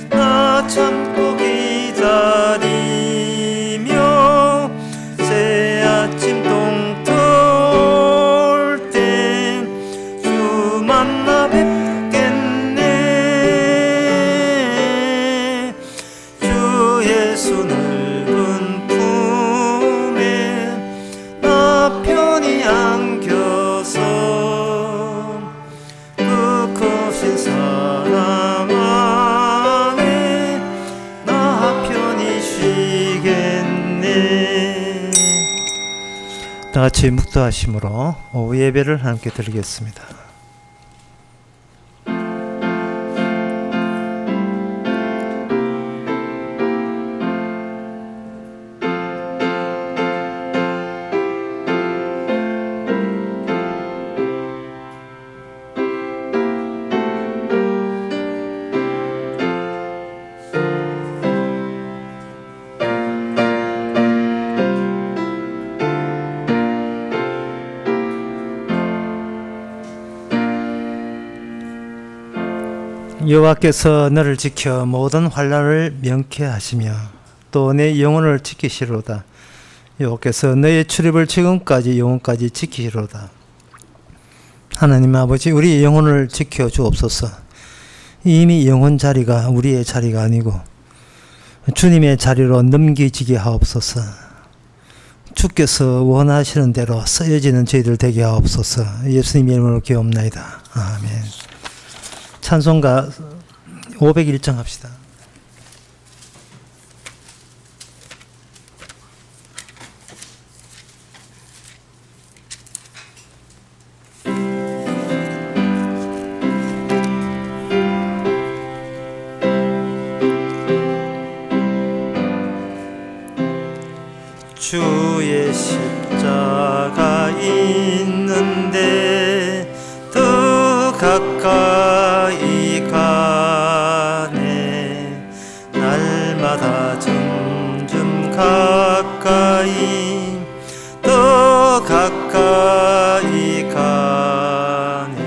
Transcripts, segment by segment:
나 참고 기다리며 새 아침 동토 때 주 만나 뵙겠네. 주 예수 넓은 품에 나 편히 안겨서 그 크신 사랑 안에 나 편히 쉬겠네. 다 같이 묵도하심으로 오후 예배를 함께 드리겠습니다. 여호와께서 너를 지켜 모든 환난을 명쾌하시며 또 내 영혼을 지키시로다. 여호와께서 너의 출입을 지금까지 영혼까지 지키시로다. 하나님 아버지, 우리 영혼을 지켜 주옵소서. 이미 영혼 자리가 우리의 자리가 아니고 주님의 자리로 넘기지게 하옵소서. 주께서 원하시는 대로 쓰여지는 저희들 되게 하옵소서. 예수님의 이름으로 기도옵나이다. 아멘. 찬송가 501장 합시다. 주의 십자가 있는데 더 가까이 가네. 날마다 점점 가까이 더 가까이 가네.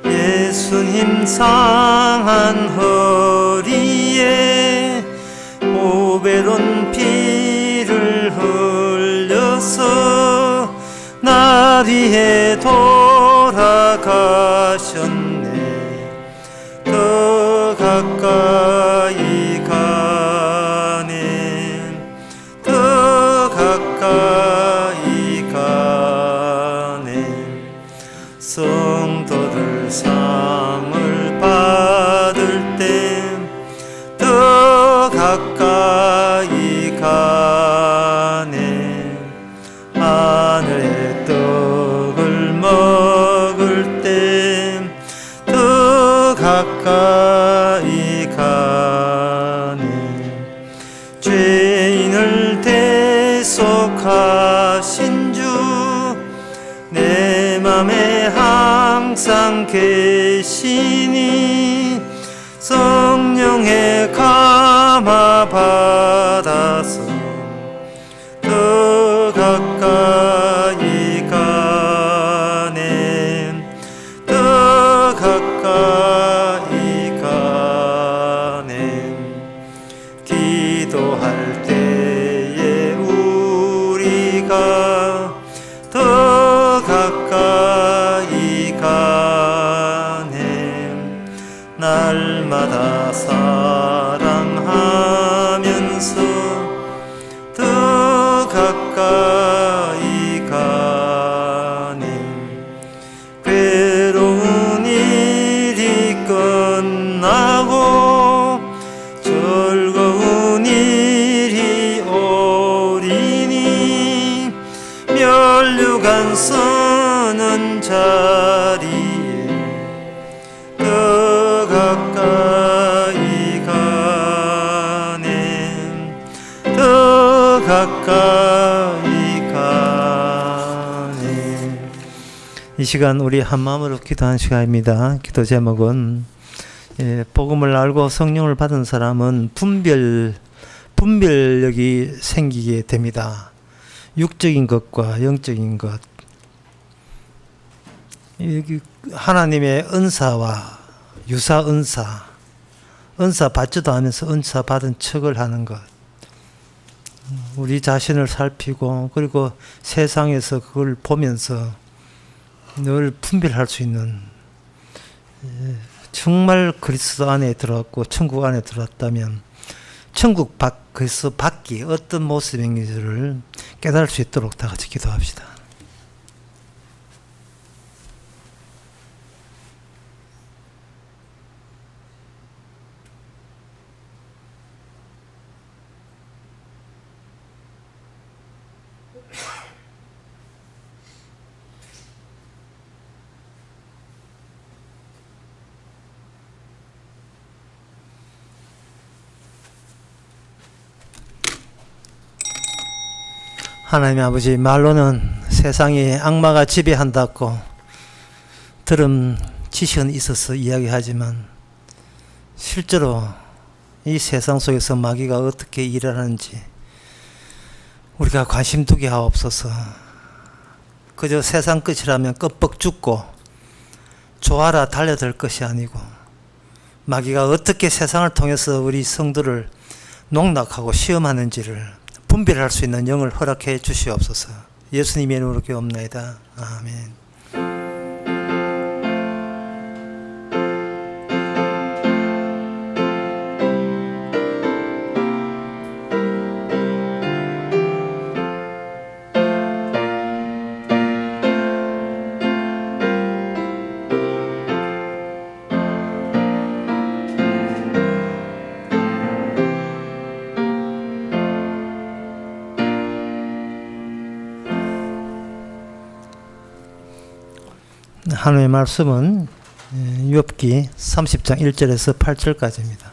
예수님 상한 허리에 보배로운 피를 흘려서 나 위해 돌아가셨네. 더 가까이 가네. 더 가까이 가네. 성도들 상을 받을 때 더 가까이 가네. 하늘의 떡을 먹을 때 더 가까이 가네. 죄인을 대속하신 주 내 맘에 항상 계시니 성령의 감화 받아서 더 가까이 가네. 더 가까이 가네. 기도할 때에 우리가 더 가까이 가네. 날마다 사랑하면서 더 가까이 가네. 괴로운 일이 끝나고 즐거운 일이 오리니 면류관 서는 자리에 더 가까이 가네. 더 가까이 가네. 이 시간 우리 한마음으로 기도하는 시간입니다. 기도 제목은 복음을 알고 성령을 받은 사람은 분별력이 생기게 됩니다. 육적인 것과 영적인 것, 하나님의 은사와 유사 은사 받지도 않으면서 은사 받은 척을 하는 것. 우리 자신을 살피고 그리고 세상에서 그걸 보면서 늘 분별할 수 있는, 정말 그리스도 안에 들어왔고 천국 안에 들어왔다면 천국 밖에서 밖이 어떤 모습인지를 깨달을 수 있도록 다 같이 기도합시다. 하나님 아버지, 말로는 세상에 악마가 지배한다고 들은 지식은 있어서 이야기하지만 실제로 이 세상 속에서 마귀가 어떻게 일하는지 우리가 관심 두게 하옵소서. 그저 세상 끝이라면 껌뻑 죽고 좋아라 달려들 것이 아니고 마귀가 어떻게 세상을 통해서 우리 성도를 농락하고 시험하는지를 분별할 수 있는 영을 허락해 주시옵소서. 예수님의 이름으로 기도합나이다. 아멘. 하나님의 말씀은 욥기 30장 1절에서 8절까지입니다.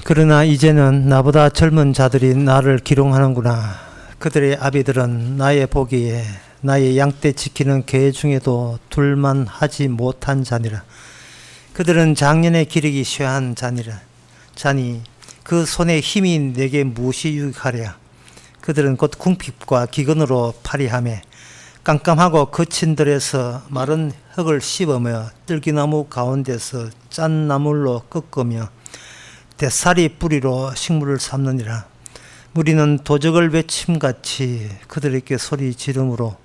그러나 이제는 나보다 젊은 자들이 나를 기롱하는구나. 그들의 아비들은 나의 보기에 나의 양떼 지키는 개 중에도 둘만 하지 못한 자니라. 그들은 작년에 기르기 쇠한 자니 그 손에 힘이 내게 무엇이 유익하랴. 그들은 곧 궁핍과 기근으로 파리하며 깜깜하고 거친 들에서 마른 흙을 씹으며 뜰기나무 가운데서 짠 나물로 꺾으며 대사리 뿌리로 식물을 삼느니라. 무리는 도적을 외침같이 그들에게 소리 지르므로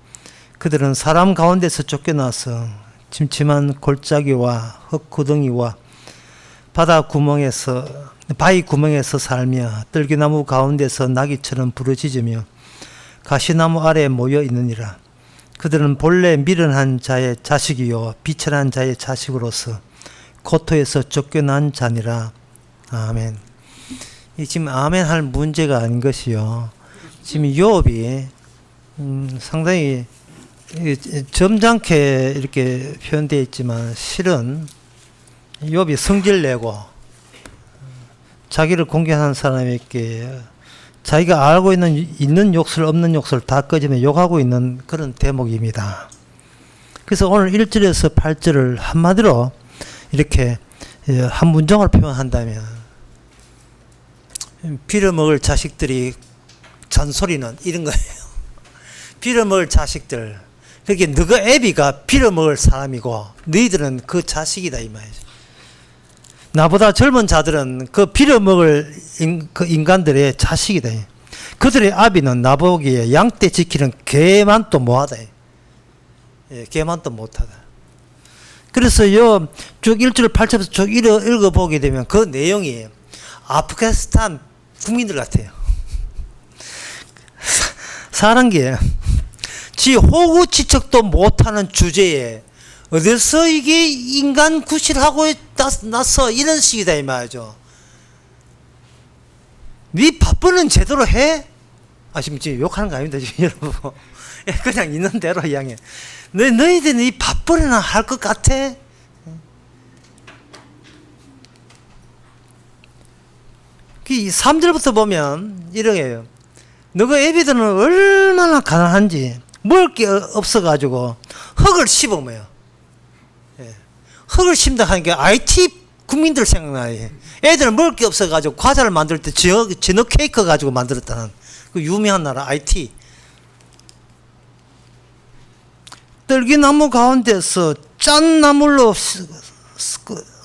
그들은 사람 가운데서 쫓겨나서 침침한 골짜기와 흙구덩이와 바위 구멍에서 살며 뜰기나무 가운데서 나귀처럼 부르짖으며 가시나무 아래에 모여 있느니라. 그들은 본래 미련한 자의 자식이요 비천한 자의 자식으로서 고토에서 쫓겨난 자니라. 아멘. 이 지금 아멘 할 문제가 아닌 것이요. 지금 욥이 상당히 점잖게 이렇게 표현되어 있지만 실은 욥이 성질내고 자기를 공격하는 사람에게 자기가 알고 있는 욕설 없는 욕설 다 꺼지며 욕하고 있는 그런 대목입니다. 그래서 오늘 1절에서 8절을 한마디로 이렇게 한 문장을 표현한다면 빌어먹을 자식들이 잔소리는 이런 거예요. 빌어먹을 자식들, 그게 너가 애비가 빌어먹을 사람이고 너희들은 그 자식이다 이 말이죠. 나보다 젊은 자들은 그 빌어먹을 그 인간들의 자식이다. 그들의 아비는 나보기에 양떼 지키는 개만도 못하다. 개만도 못하다. 그래서 요 쭉 1절 8절부터 쭉 읽어보게 되면 그 내용이 아프가니스탄 국민들 같아요. 사는 게 지 호구치척도 못하는 주제에 어디서 이게 인간 구실하고 나서 이런 식이다 이 말이죠. 네 밥벌은 제대로 해? 지금 욕하는 거 아닙니다 지금 여러분. 그냥 있는 대로 이야기해. 너희들은 이 밥벌이나 할 것 같아? 3절부터 보면 이러게요. 너가 애비들은 얼마나 가난한지 먹을 게 없어가지고 흙을 씹어매요. 흙을 심다 하니까 IT 국민들 생각나요. 애들은 먹을 게 없어가지고 과자를 만들 때 진흙 케이크 가지고 만들었다는 그 유명한 나라 IT. 떨기나무 가운데서 짠 나물로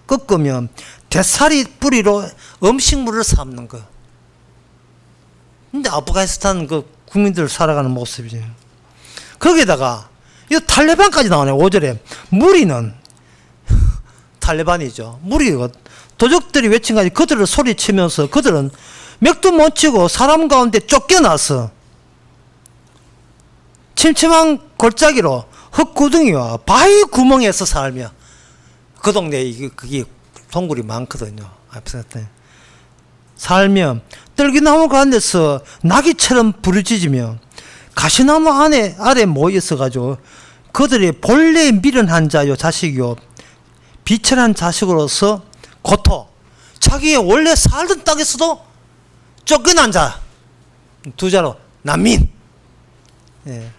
꺾으면 대사리 뿌리로 음식물을 삼는 거. 근데 아프가니스탄 그 국민들 살아가는 모습이죠. 거기다가 이 탈레반까지 나오네. 5절에 무리는 탈레반이죠. 무리가 도적들이 외친 가지 그들을 소리치면서 그들은 맥도 못 치고 사람 가운데 쫓겨나서 침침한 골짜기로 흙구덩이와 바위 구멍에서 살며, 그 동네에 그게 동굴이 많거든요. 살며 떨기나무 가운데서 나귀처럼 부르짖으며 가시나무 아래 모여 가지고 그들의 본래 미련한 자요 자식이요 비천한 자식으로서 고토, 자기의 원래 살던 땅에서도 쫓겨난 자, 두 자로 난민. 예.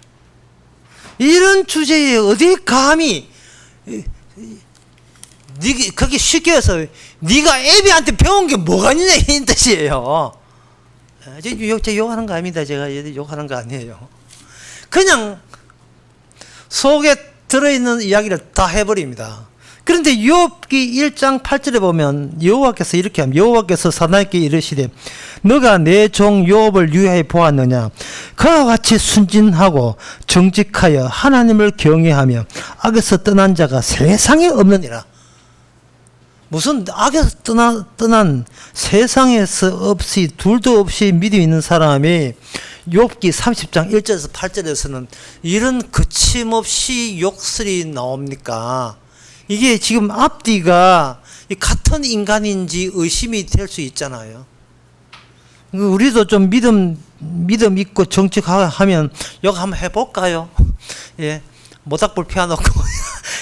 이런 주제에 어디 감히 그게 쉽게 해서 네가 애비한테 배운 게 뭐가 있냐 이 뜻이에요. 제가 욕하는 거 아닙니다. 제가 욕하는 거 아니에요. 그냥 속에 들어있는 이야기를 다 해버립니다. 그런데 욥기 1장 8절에 보면 여호와께서 이렇게 합니다. 여호와께서 사단에게 이르시되 너가 내 종 욥을 유의하여 보았느냐. 그와 같이 순진하고 정직하여 하나님을 경외하며 악에서 떠난 자가 세상에 없느니라. 무슨 악에서 떠난 세상에서 없이 둘도 없이 믿음 있는 사람이 욥기 30장 1절에서 8절에서는 이런 거침없이 욕설이 나옵니까? 이게 지금 앞뒤가 같은 인간인지 의심이 될 수 있잖아요. 우리도 좀 믿음 있고 정직하면 욕 한번 해볼까요? 예, 모닥불 펴놓고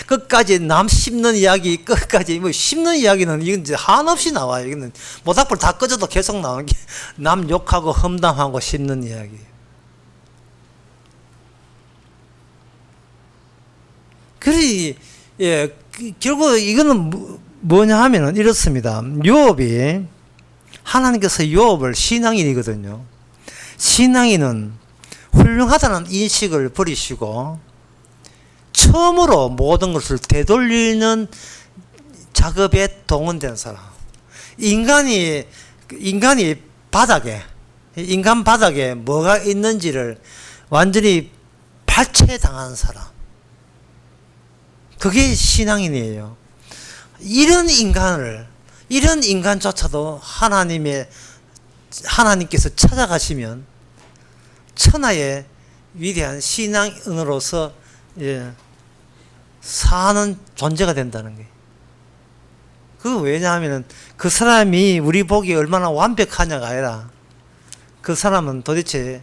끝까지 남 씹는 이야기, 끝까지 뭐 씹는 이야기는 이건 이제 한없이 나와요. 이거는 모닥불 다 꺼져도 계속 나오는 게 남 욕하고 험담하고 씹는 이야기. 그래, 예, 결국 이거는 뭐냐 하면은 이렇습니다. 욥이 하나님께서 욥을 신앙인이거든요. 신앙인은 훌륭하다는 인식을 버리시고 처음으로 모든 것을 되돌리는 작업에 동원된 사람. 인간 바닥에 뭐가 있는지를 완전히 발췌당한 사람. 그게 신앙인이에요. 이런 인간조차도 하나님께서 찾아가시면 천하의 위대한 신앙인으로서 사는 존재가 된다는 거예요. 그 왜냐하면 그 사람이 우리 보기에 얼마나 완벽하냐가 아니라 그 사람은 도대체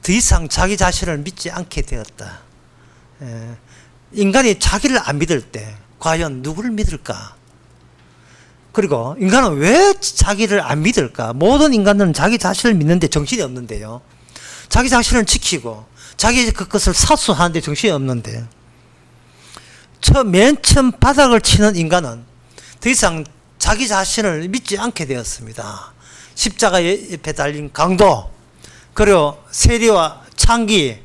더 이상 자기 자신을 믿지 않게 되었다. 인간이 자기를 안 믿을 때 과연 누구를 믿을까? 그리고 인간은 왜 자기를 안 믿을까? 모든 인간들은 자기 자신을 믿는데 정신이 없는데요. 자기 자신을 지키고 자기 그것을 사수하는데 정신이 없는데 맨 처음 바닥을 치는 인간은 더 이상 자기 자신을 믿지 않게 되었습니다. 십자가에 옆에 달린 강도, 그리고 세리와 창기.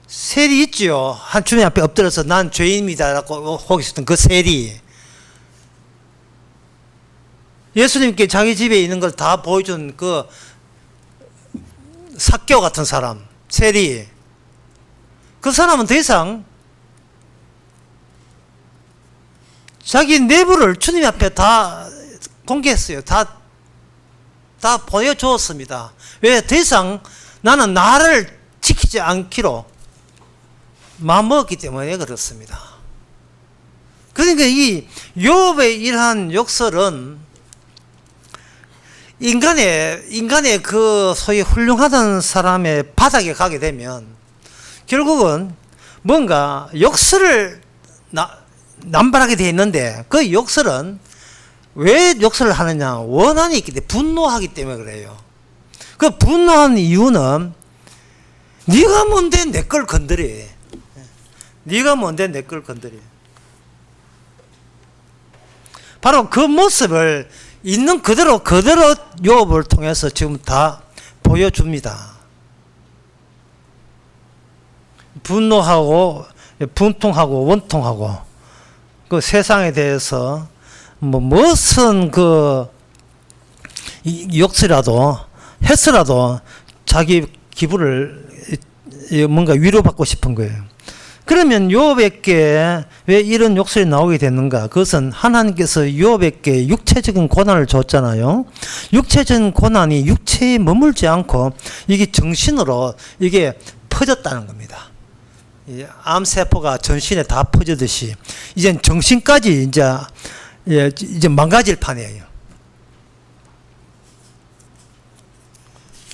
세리 있지요. 한 주님 앞에 엎드려서 난 죄인입니다 라고 호기했던 그 세리. 예수님께 자기 집에 있는 걸 다 보여준 그 삭개오 같은 사람, 세리. 그 사람은 더 이상 자기 내부를 주님 앞에 다 공개했어요. 다 보여주었습니다. 왜? 더 이상 나는 나를 지키지 않기로 마음먹었기 때문에 그렇습니다. 그러니까 이 욥의 이러한 욕설은 인간의 그 소위 훌륭하던 사람의 바닥에 가게 되면 결국은 뭔가 욕설을 남발하게 되어 있는데 그 욕설은 왜 욕설을 하느냐? 원한이 있기 때문에, 분노하기 때문에 그래요. 그 분노한 이유는 네가 뭔데 내 걸 건드려. 네가 뭔데 내 걸 건드려. 바로 그 모습을 있는 그대로 욥을 통해서 지금 다 보여줍니다. 분노하고 분통하고 원통하고 그 세상에 대해서 뭐 무슨 그 욕설이라도 했으라도 자기 기분을 뭔가 위로받고 싶은 거예요. 그러면 요업에게 왜 이런 욕설이 나오게 됐는가? 그것은 하나님께서 요업에게 육체적인 고난을 줬잖아요. 육체적인 고난이 육체에 머물지 않고 이게 정신으로 이게 퍼졌다는 겁니다. 암세포가 전신에 다 퍼지듯이 이젠 정신까지 이제 망가질 판이에요.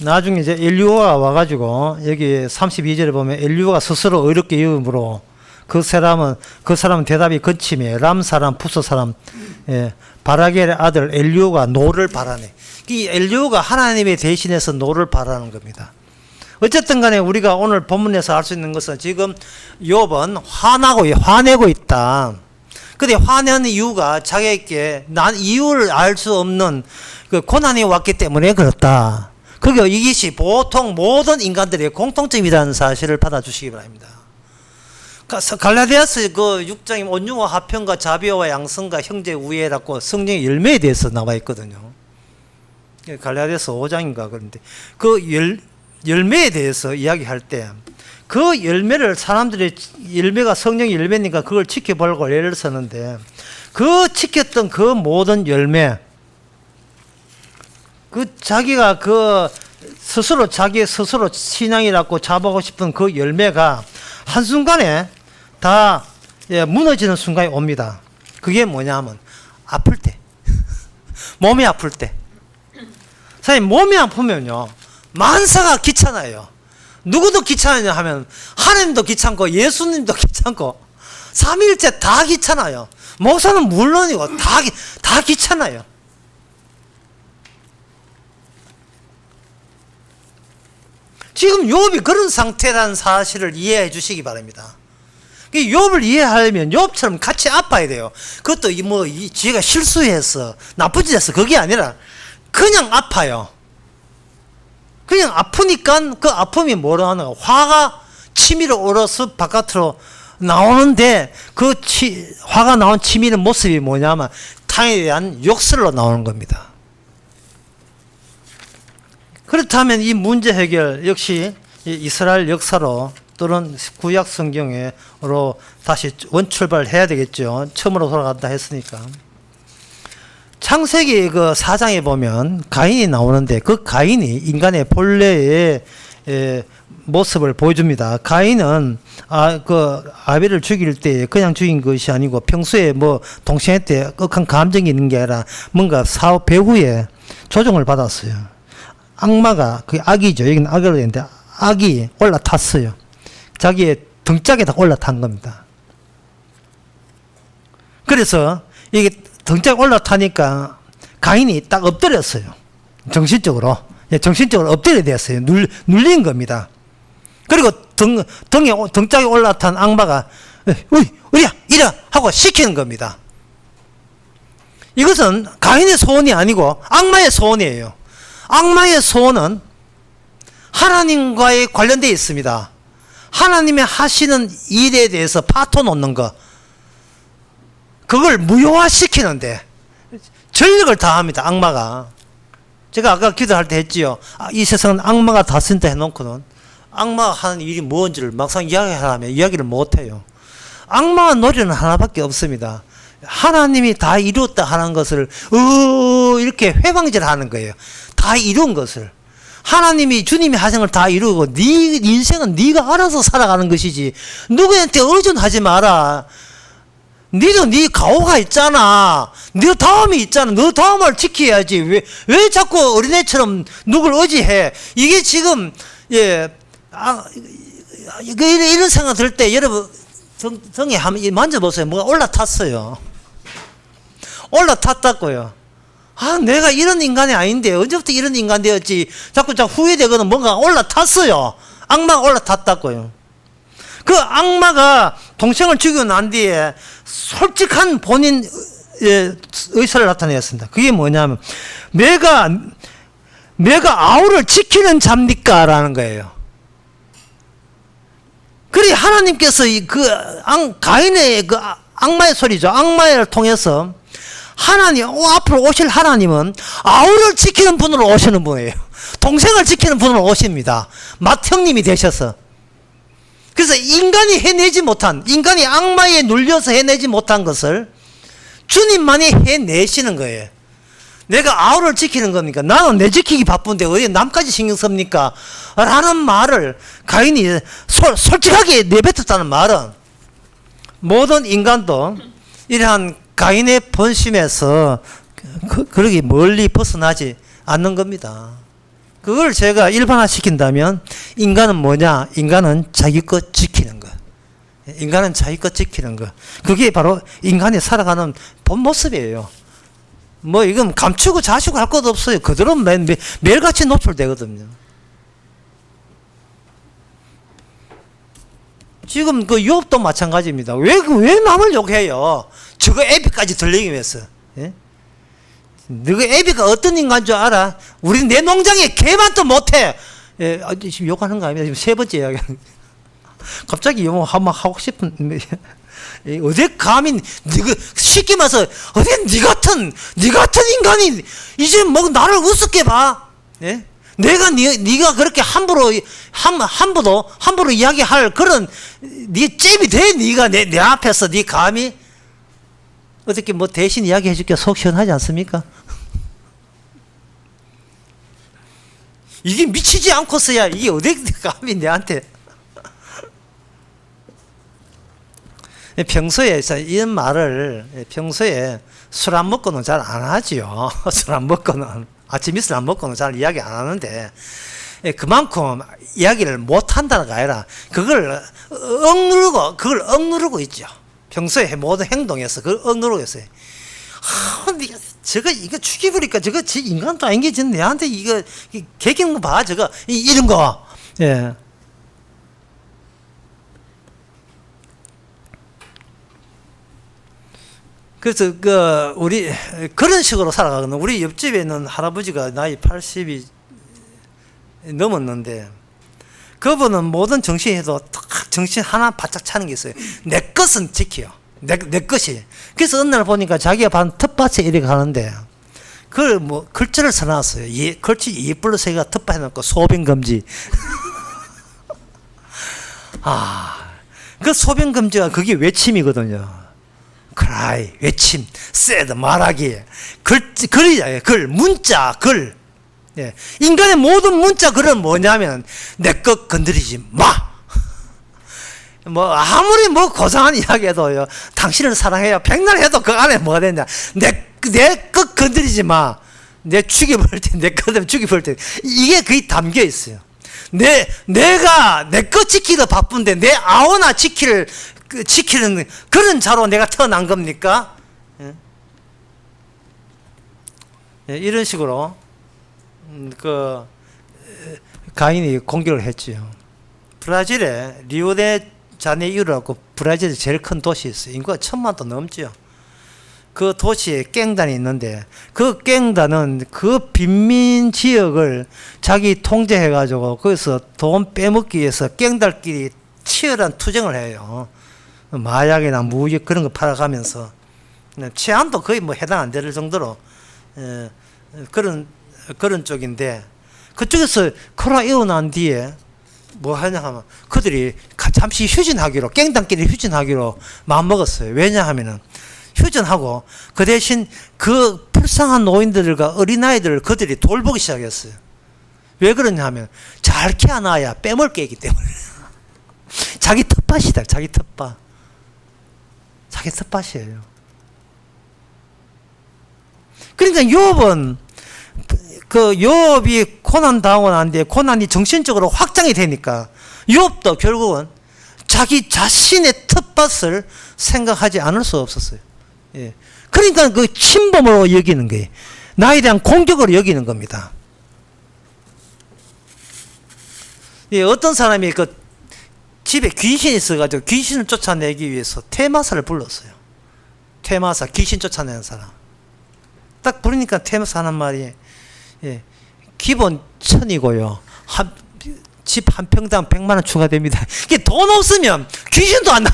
나중에 이제 엘리오가 와가지고 여기 32절에 보면 엘리오가 스스로 어렵게 여김으로 그 사람은 대답이 거침이에요. 람 사람, 푸스 사람, 바라겔의 아들 엘리오가 노를 바라네. 이 엘리오가 하나님의 대신해서 노를 바라는 겁니다. 어쨌든 간에 우리가 오늘 본문에서 알 수 있는 것은 지금 욥은 화내고 있다. 근데 화내는 이유가 자기에게 난 이유를 알 수 없는 그 고난이 왔기 때문에 그렇다. 그게 이것이 보통 모든 인간들의 공통점이라는 사실을 받아주시기 바랍니다. 갈라디아서 그 6장에 온유와 화평과 자비와 양성과 형제 우애라고 성령의 열매에 대해서 나와 있거든요. 갈라디아서 5장인가 그런데 그 열매에 대해서 이야기할 때 그 열매를 사람들이 열매가 성령의 열매니까 그걸 지켜보려고 예를 썼는데 그 지켰던 그 모든 열매 그 자기가 그 자기 스스로 신앙이라고 잡아오고 싶은 그 열매가 한순간에 다 무너지는 순간이 옵니다. 그게 뭐냐 하면 아플 때 몸이 아플 때 사실 몸이 아프면요 만사가 귀찮아요. 누구도 귀찮으냐 하면 하나님도 귀찮고 예수님도 귀찮고 삼위일체 다 귀찮아요. 목사는 물론이고 다 귀찮아요. 지금 욥이 그런 상태라는 사실을 이해해 주시기 바랍니다. 욥을 이해하려면 욥처럼 같이 아파야 돼요. 그것도 지가 실수해서 나쁜 짓 했어 그게 아니라 그냥 아파요. 그냥 아프니까 그 아픔이 뭐라 하는 거야? 화가 치밀어 오르서 바깥으로 나오는데 그 화가 나온 치밀한 모습이 뭐냐면 타인에 대한 욕설로 나오는 겁니다. 그렇다면 이 문제 해결 역시 이스라엘 역사로 또는 구약 성경으로 다시 원출발해야 되겠죠. 처음으로 돌아간다 했으니까. 창세기 그 4장에 보면 가인이 나오는데 그 가인이 인간의 본래의 모습을 보여줍니다. 가인은 아벨을 죽일 때 그냥 죽인 것이 아니고 평소에 뭐 동생한테 억한 감정이 있는 게 아니라 뭔가 배후에 조종을 받았어요. 악마가 그 악이죠. 여기는 악으로 되는데 악이 올라탔어요. 자기의 등짝에다 올라탄 겁니다. 그래서 이게 등짝에 올라타니까 가인이 딱 엎드렸어요. 정신적으로 엎드려야 됐어요. 눌린 겁니다. 그리고 등짝에 올라탄 악마가 우리야 이래 하고 시키는 겁니다. 이것은 가인의 소원이 아니고 악마의 소원이에요. 악마의 소원은 하나님과의 관련되어 있습니다. 하나님의 하시는 일에 대해서 파토 놓는 것 그걸 무효화시키는데 전력을 다합니다. 악마가. 제가 아까 기도할 때 했지요. 이 세상은 악마가 다스린다 해놓고는 악마가 하는 일이 뭔지를 막상 이야기하려면 이야기를 못해요. 악마가 노리는 하나밖에 없습니다. 하나님이 다 이루었다 하는 것을 이렇게 회방질하는 거예요. 다 이룬 것을. 하나님이 주님이 하신 걸 다 이루고 네 인생은 네가 알아서 살아가는 것이지 누구한테 의존하지 마라. 니도 네 가오가 있잖아. 네 다음이 있잖아. 너 다음을 지켜야지. 왜 자꾸 어린애처럼 누굴 의지해? 이게 지금 이런 생각 들 때 여러분 등에 한번 만져보세요. 뭐가 올라탔어요. 올라탔다고요. 내가 이런 인간이 아닌데 언제부터 이런 인간 되었지? 자꾸 후회되거든. 뭔가 올라탔어요. 악마가 올라탔다고요. 그 악마가 동생을 죽이고 난 뒤에 솔직한 본인 의사를 나타내었습니다. 그게 뭐냐면 내가 아우를 지키는 자입니까? 라는 거예요. 그래 하나님께서 가인의 그 악마의 소리죠. 악마를 통해서 하나님, 앞으로 오실 하나님은 아우를 지키는 분으로 오시는 분이에요. 동생을 지키는 분으로 오십니다. 맏형님이 되셔서. 그래서 인간이 해내지 못한, 인간이 악마에 눌려서 해내지 못한 것을 주님만이 해내시는 거예요. 내가 아우를 지키는 겁니까? 나는 내 지키기 바쁜데 어디 남까지 신경 씁니까? 라는 말을 가인이 솔직하게 내뱉었다는 말은 모든 인간도 이러한 가인의 본심에서 그렇게 멀리 벗어나지 않는 겁니다. 그걸 제가 일반화시킨다면 인간은 뭐냐? 인간은 자기 것 지키는 것. 인간은 자기 것 지키는 것. 그게 바로 인간이 살아가는 본 모습이에요. 뭐 이건 감추고 자시고 할 것도 없어요. 그대로 매일같이 노출되거든요. 지금 그 유업도 마찬가지입니다. 왜 남을 욕해요? 저거 애비까지 들리기 위해서. 예? 너가 애비가 어떤 인간인 줄 알아? 우리 내 농장에 개만도 못해. 예, 지금 욕하는 거 아닙니다. 지금 세 번째 이야기. 갑자기 욕 한번 하고 싶은. 어디 감히 네가 쉽게 말해서 어디 네 같은 인간이 이제 뭐 나를 우습게 봐. 예? 내가 네가 그렇게 함부로 이야기할 그런 네 잽이 돼? 네가 내 앞에서 네 감히 어떻게 뭐 대신 이야기해 줄게 속 시원하지 않습니까? 이게 미치지 않고서야 이게 어디 감히 내한테. 평소에 이런 말을 평소에 술 안 먹고는 잘 안 하지요. 술 안 먹고는 아침 이슬 안 먹고는 잘 이야기 안 하는데 그만큼 이야기를 못 한다는 거 아니라 그걸 억누르고 있죠. 평소에 모든 행동에서 그걸 억누르고 있어요. 이거 죽여버리니까 저거 인간도 아닌 게 내한테 이거 개기는 거 봐. 저거 이런 거. 예. 그래서 우리 그런 식으로 살아가거든요. 우리 옆집에 있는 할아버지가 나이 80이 넘었는데 그분은 모든 정신에도 딱 정신 하나 바짝 차는 게 있어요. 내 것은 지켜요. 내 것이. 그래서 어느 날 보니까 자기가 반 텃밭에 이렇게 가는데 그걸 뭐 글자를 써놨어요. 글씨 이불로 새가 텃밭에 놓고 소변금지. 그 소변금지가 그게 외침이거든요. cry, 외침, said, 말하기, 글, 문자, 글. 예. 인간의 모든 문자 글은 뭐냐면, 내 것 건드리지 마. 뭐, 아무리 뭐 고상한 이야기 해도요, 당신을 사랑해요. 백날 해도 그 안에 뭐가 되냐. 내 것 건드리지 마. 내 죽여버릴 때, 내 것 죽여버릴 때. 이게 거의 담겨 있어요. 내가 내 것 지키기도 바쁜데, 내 아우나 지키는 그런 자로 내가 태어난 겁니까? 예? 예, 이런 식으로 가인이 공격을 했지요. 브라질에 리오데자네이루라고 브라질에 제일 큰 도시 있어요. 인구가 1000만도 넘죠. 그 도시에 갱단이 있는데 그 갱단은 그 빈민 지역을 자기 통제해가지고 거기서 돈 빼먹기 위해서 갱단끼리 치열한 투쟁을 해요. 마약이나 무기 그런 거 팔아가면서 치안도 거의 뭐 해당 안 될 정도로 그런 쪽인데 그쪽에서 코로나 이어난 뒤에 뭐 하냐 하면 그들이 잠시 휴전하기로 갱단끼리 휴전하기로 마음먹었어요. 왜냐하면은 휴전하고 그 대신 그 불쌍한 노인들과 어린아이들을 그들이 돌보기 시작했어요. 왜 그러냐 하면 잘 키워놔야 빼먹을 게 있기 때문에. 자기 텃밭이다. 자기 텃밭. 자기 텃밭이에요. 그러니까 요업은 요업이 고난 당하고 난 뒤에 고난이 정신적으로 확장이 되니까 요업도 결국은 자기 자신의 텃밭을 생각하지 않을 수 없었어요. 예. 그러니까 그 침범으로 여기는 거예요. 나에 대한 공격으로 여기는 겁니다. 예, 어떤 사람이 집에 귀신이 있어가지고 귀신을 쫓아내기 위해서 퇴마사를 불렀어요. 퇴마사, 귀신 쫓아내는 사람. 딱 부르니까 퇴마사 하는 말이, 예, 기본 1000이고요. 집 한 평당 100만 원 추가됩니다. 이게 돈 없으면 귀신도 안 나,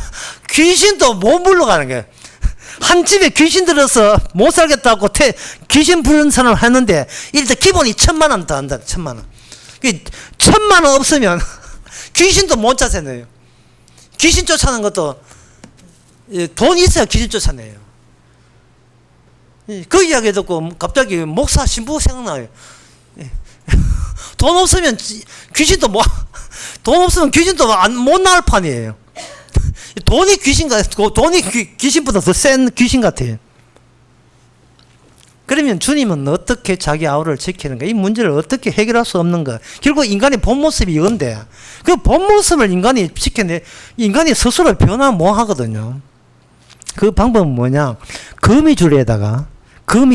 귀신도 못 물러가는 거예요. 한 집에 귀신 들어서 못 살겠다고 귀신 부른 사람을 했는데 일단 기본이 1,000만 원 더 한다. 1,000만 원. 1,000만 원 없으면 귀신도 못 쫓아내요. 귀신 쫓아내는 것도 돈 있어야 귀신 쫓아내요. 그 이야기 듣고 갑자기 목사 신부 생각나요. 돈 없으면 귀신도 돈 없으면 귀신도 못 나올 판이에요. 돈이 돈이 귀신보다 더 센 귀신 같아요. 그러면 주님은 어떻게 자기 아우를 지키는가? 이 문제를 어떻게 해결할 수 없는가? 결국 인간의 본 모습이 이건데, 그 본 모습을 인간이 인간이 스스로 변화 못 하거든요. 그 방법은 뭐냐? 거미줄에다가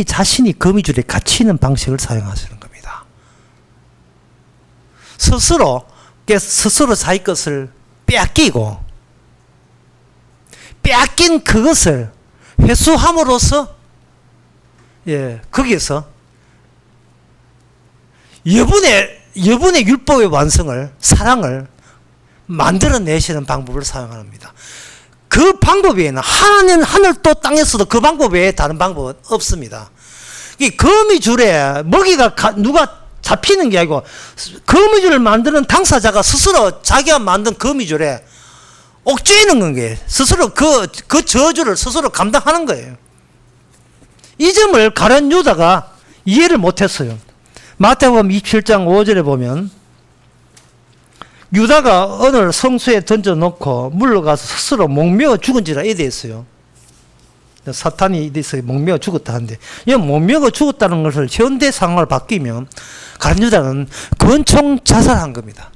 자신이 거미줄에 갇히는 방식을 사용하시는 겁니다. 스스로 자기 것을 빼앗기고, 빼앗긴 그것을 회수함으로써 거기에서 여분의 율법의 완성을, 사랑을 만들어내시는 방법을 사용합니다. 그 방법 외에는 하늘도 땅에서도 그 방법 외에 다른 방법은 없습니다. 이 거미줄에 먹이가 누가 잡히는 게 아니고, 거미줄을 만드는 당사자가 스스로 자기가 만든 거미줄에 옥죄이는 건 스스로 그 저주를 스스로 감당하는 거예요. 이 점을 가룟 유다가 이해를 못했어요. 마태복음 27장 5절에 보면 유다가 언을 성수에 던져놓고 물러가서 스스로 목매어 죽은지라 이래 있어요. 사탄이 이래서 목매어 죽었다 하는데, 이 목매어 죽었다는 것을 현대 상황을 바뀌면 가룟 유다는 권총 자살한 겁니다.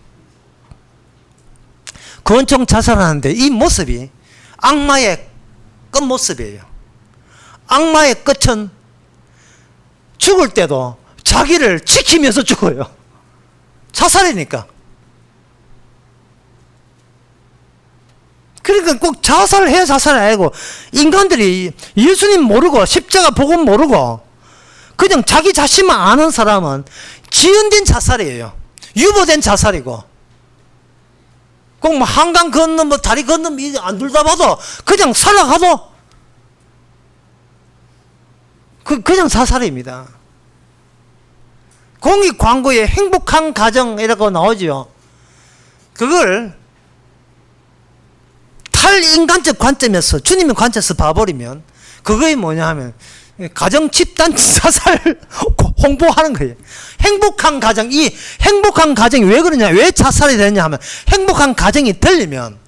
권총 자살하는데 이 모습이 악마의 끝모습이에요. 악마의 끝은 죽을 때도 자기를 지키면서 죽어요. 자살이니까. 그러니까 꼭 자살해야 자살이 아니고, 인간들이 예수님 모르고 십자가 복음 모르고 그냥 자기 자신만 아는 사람은 지연된 자살이에요. 유보된 자살이고, 꼭 뭐 한강 건너 뭐 다리 건너 안 둘다 봐도 그냥 살아가도 그냥 자살입니다. 공익 광고에 행복한 가정이라고 나오죠. 그걸 탈인간적 관점에서, 주님의 관점에서 봐버리면 그거이 뭐냐 하면 가정 집단 자살을 홍보하는 거예요. 행복한 가정, 이 행복한 가정이 왜 그러냐, 왜 자살이 되냐 하면, 행복한 가정이 되려면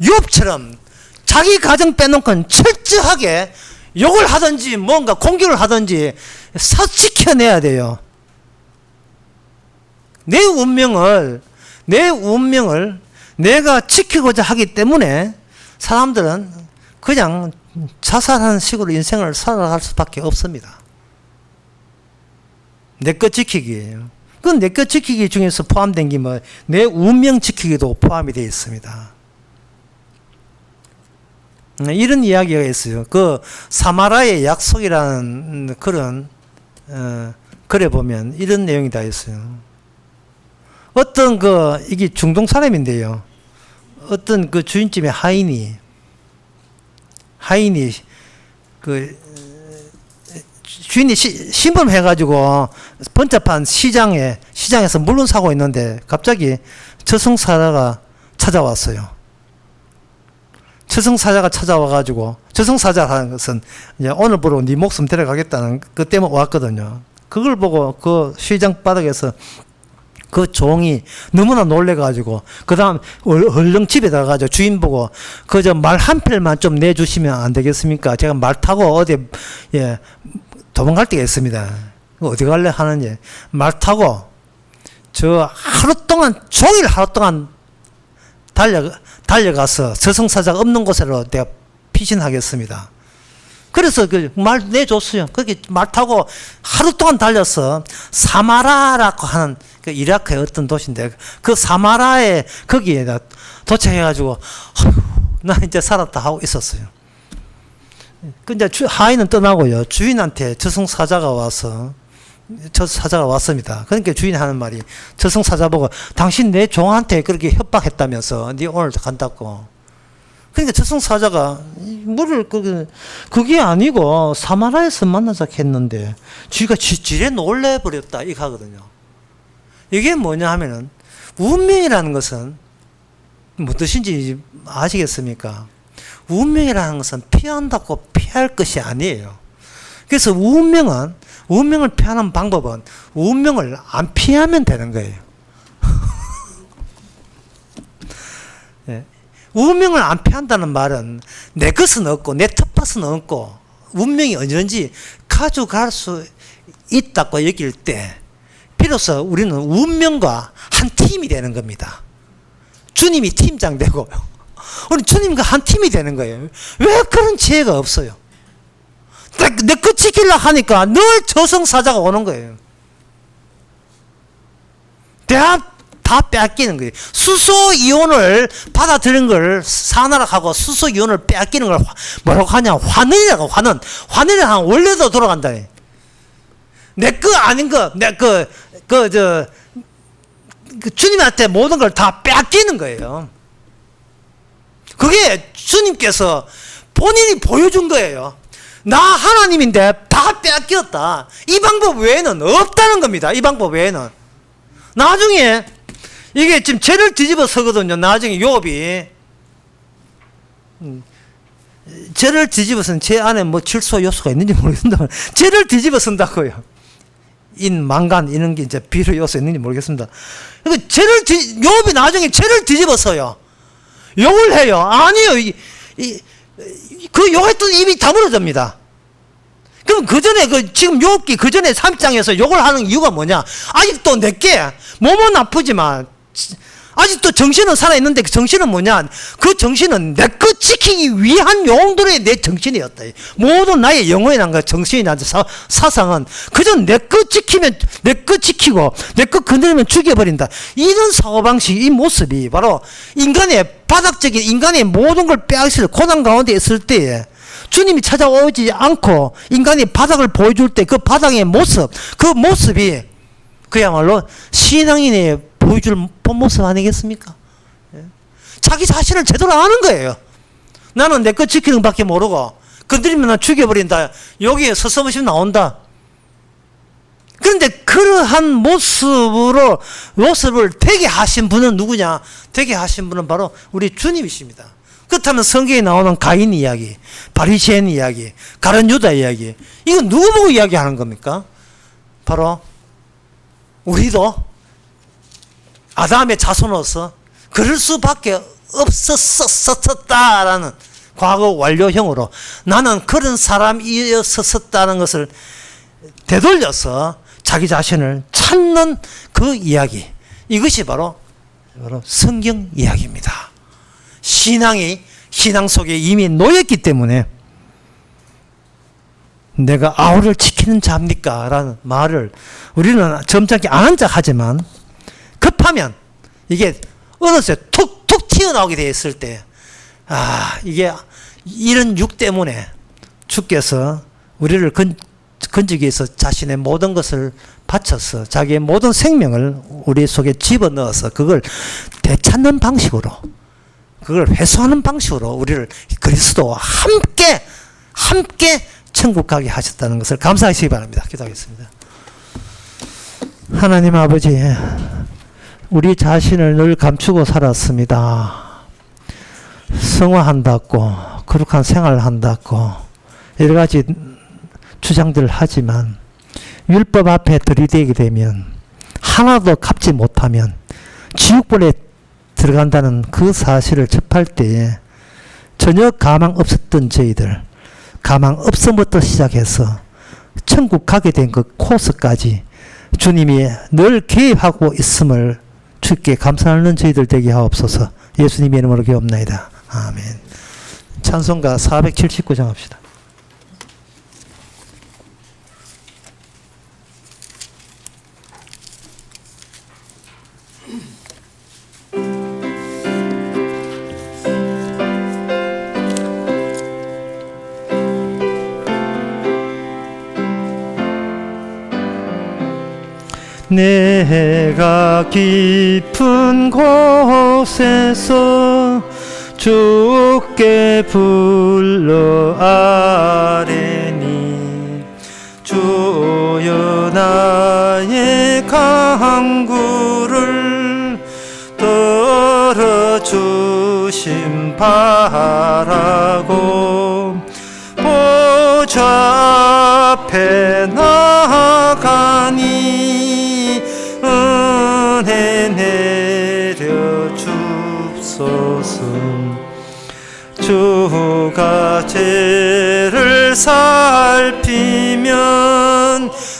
욥처럼 자기 가정 빼놓고는 철저하게 욕을 하든지 뭔가 공격을 하든지 지켜내야 돼요. 내 운명을 내가 지키고자 하기 때문에 사람들은 그냥 자살하는 식으로 인생을 살아갈 수밖에 없습니다. 내 것 지키기예요. 그건 내 것 지키기 중에서 포함된 게 뭐 내 운명 지키기도 포함이 되어 있습니다. 이런 이야기가 있어요. 그 사마라의 약속이라는 그런 글에 보면 이런 내용이 다 있어요. 어떤 이게 중동 사람인데요. 어떤 그 주인집의 하인이 주인이 신범해가지고 번잡한 시장에서 물건 사고 있는데 갑자기 저승사자가 찾아왔어요. 저승사자가 찾아와가지고, 저승사자라는 것은 이제 오늘부로 네 목숨 데려가겠다는 그 때문에 왔거든요. 그걸 보고 그 시장 바닥에서 그 종이 너무나 놀래가지고, 그 다음 얼른 집에 들어가서 주인 보고 그저 말 한 필만 좀 내주시면 안 되겠습니까? 제가 말 타고 어디 도망갈 때가 있습니다. 어디 갈래 하는지, 말 타고 저 종일 하루 동안 달려가서 저승사자가 없는 곳으로 내가 피신하겠습니다. 그래서 그 말 내줬어요. 거기 말 타고 하루 동안 달려서 사마라라고 하는 그 이라크의 어떤 도시인데, 그 사마라에 거기에다 도착해가지고 나 이제 살았다 하고 있었어요. 근데 하인은 떠나고요. 주인한테 저승사자가 와서 저승사자가 왔습니다. 그러니까 주인이 하는 말이, 저승사자 보고 당신 내 종한테 그렇게 협박했다면서 네 오늘 간다고. 그러니까 저승사자가 물을 그게 아니고 사마라에서 만나자 했는데 쥐가 지레 놀래버렸다 이거 하거든요. 이게 뭐냐 하면은, 운명이라는 것은 무슨 뜻인지 아시겠습니까? 운명이라는 것은 피한다고 피할 것이 아니에요. 그래서 운명을 피하는 방법은 운명을 안 피하면 되는 거예요. 네. 운명을 안 피한다는 말은 내 것은 없고 내 텃밭은 없고 운명이 언제든지 가져갈 수 있다고 여길 때 비로소 우리는 운명과 한 팀이 되는 겁니다. 주님이 팀장 되고 우리 주님과 한 팀이 되는 거예요. 왜 그런 지혜가 없어요? 내 것 지키려 하니까 늘 저승사자가 오는 거예요. 다 빼앗기는 거예요. 수소 이온을 받아들인 걸 산화락하고 수소 이온을 빼앗기는 걸 뭐라고 하냐? 환원이라고. 환원이란 원래도 돌아간다. 내 거 아닌 거, 주님한테 모든 걸 다 빼앗기는 거예요. 그게 주님께서 본인이 보여준 거예요. 나 하나님인데 다 빼앗겼다. 이 방법 외에는 없다는 겁니다. 이 방법 외에는. 나중에 이게 지금 죄를 뒤집어 서거든요. 나중에 욥이 죄를 뒤집어서는 제 안에 뭐 질소 요소가 있는지 모르겠습니다. 죄를 뒤집어 쓴다고요. 만간 이런 게 이제 비료 요소 있는지 모르겠습니다. 그러니까 욥이 나중에 죄를 뒤집어서요. 욕을 해요. 아니요. 그 욕했던 입이 다물어집니다. 그럼 그 전에 지금 욥기 그 전에 3장에서 욕을 하는 이유가 뭐냐? 아직도 내게 몸은 아프지만 아직도 정신은 살아있는데 그 정신은 뭐냐? 그 정신은 내 것 지키기 위한 용도의 내 정신이었다. 모든 나의 영혼이 난 거 정신이 난 사상은 그저 내 것 지키면 내 것 지키고 내 것 건드리면 죽여버린다. 이런 사고방식, 이 모습이 바로 인간의 바닥적인 인간의 모든 걸 빼앗을 고난 가운데 있을 때에 주님이 찾아오지 않고 인간이 바닥을 보여줄 때 그 바닥의 모습, 그 모습이 그야말로 신앙인의 보여줄 본 모습 아니겠습니까? 자기 자신을 제대로 아는 거예요. 나는 내 것 지키는 밖에 모르고 건드리면 나 죽여버린다. 여기에 서서무시 나온다. 그런데 그러한 모습을 되게 하신 분은 누구냐? 되게 하신 분은 바로 우리 주님이십니다. 그렇다면 성경에 나오는 가인 이야기, 바리새인 이야기, 가룟 유다 이야기, 이건 누구 보고 이야기하는 겁니까? 바로 우리도 아담의 자손으로서 그럴 수밖에 없었다라는 과거 완료형으로 나는 그런 사람이었었다는 것을 되돌려서 자기 자신을 찾는 그 이야기, 이것이 바로 성경 이야기입니다. 신앙 속에 이미 놓였기 때문에 내가 아우를 지키는 자입니까? 라는 말을 우리는 점잖게 안 한 척 하지만 급하면 이게 어느새 툭툭 튀어나오게 되어 있을 때, 이게 이런 육 때문에 주께서 우리를 건지기 위해서 자신의 모든 것을 바쳐서 자기의 모든 생명을 우리 속에 집어넣어서 그걸 되찾는 방식으로, 그걸 회수하는 방식으로 우리를 그리스도와 함께 천국 가게 하셨다는 것을 감사하시기 바랍니다. 기도하겠습니다. 하나님 아버지, 우리 자신을 늘 감추고 살았습니다. 성화한다고, 거룩한 생활을 한다고 여러 가지 주장들을 하지만 율법 앞에 들이대게 되면 하나도 갚지 못하면 지옥불에 들어간다는 그 사실을 접할 때에 전혀 가망 없었던 저희들, 가망 없음부터 시작해서 천국 가게 된 그 코스까지 주님이 늘 개입하고 있음을 주께 감사하는 저희들 되게 하옵소서. 예수님의 이름으로 기도합나이다. 아멘. 찬송가 479장 합시다. 내가 깊은 곳에서 주께 불러 아뢰니 주여 나의 간구를 들어주심 바라고 보좌 앞에 나가니 은혜 내려 줍소서. 주가 죄를 살피면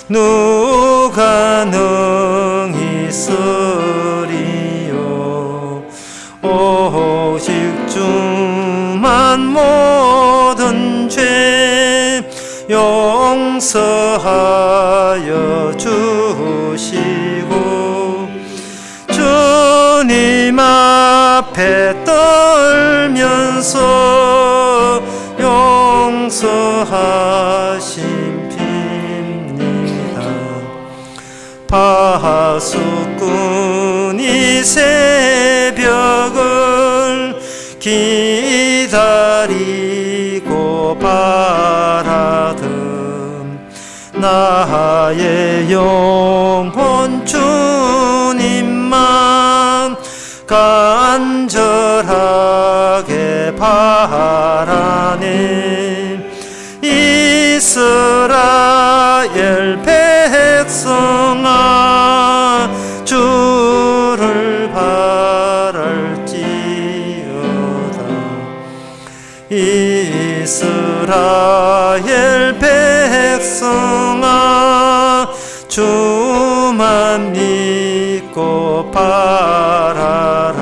누가 능히 쓰리요. 오직 주만 모든 죄 용서하여 주시고 주님 앞에 떨면서 용서하심 빕니다. 파수꾼이 새벽을 기다리고 바라든 나의 영혼 주님만 간절하게 바라네. 이스라엘 백성아 주를 바랄지어다. 이스라엘 백성아 주만 믿고 바라라.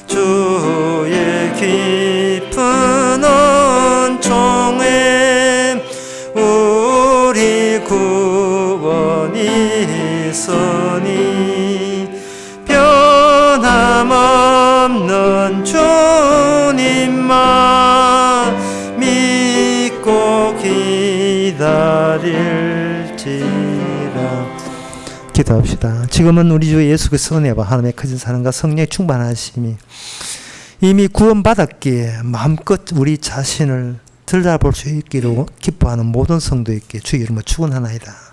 주의 깊은 은총에 우리 구원이 있으니 변함없는 주님만 믿고 기다릴지라. 기도합시다. 지금은 우리 주 예수 그리스도의 은혜와 하나님의 크신 사랑과 성령의 충만하심이 이미 구원받았기에 마음껏 우리 자신을 들여다볼 수 있기로 기뻐하는 모든 성도에게 주의 이름으로 축원하나이다.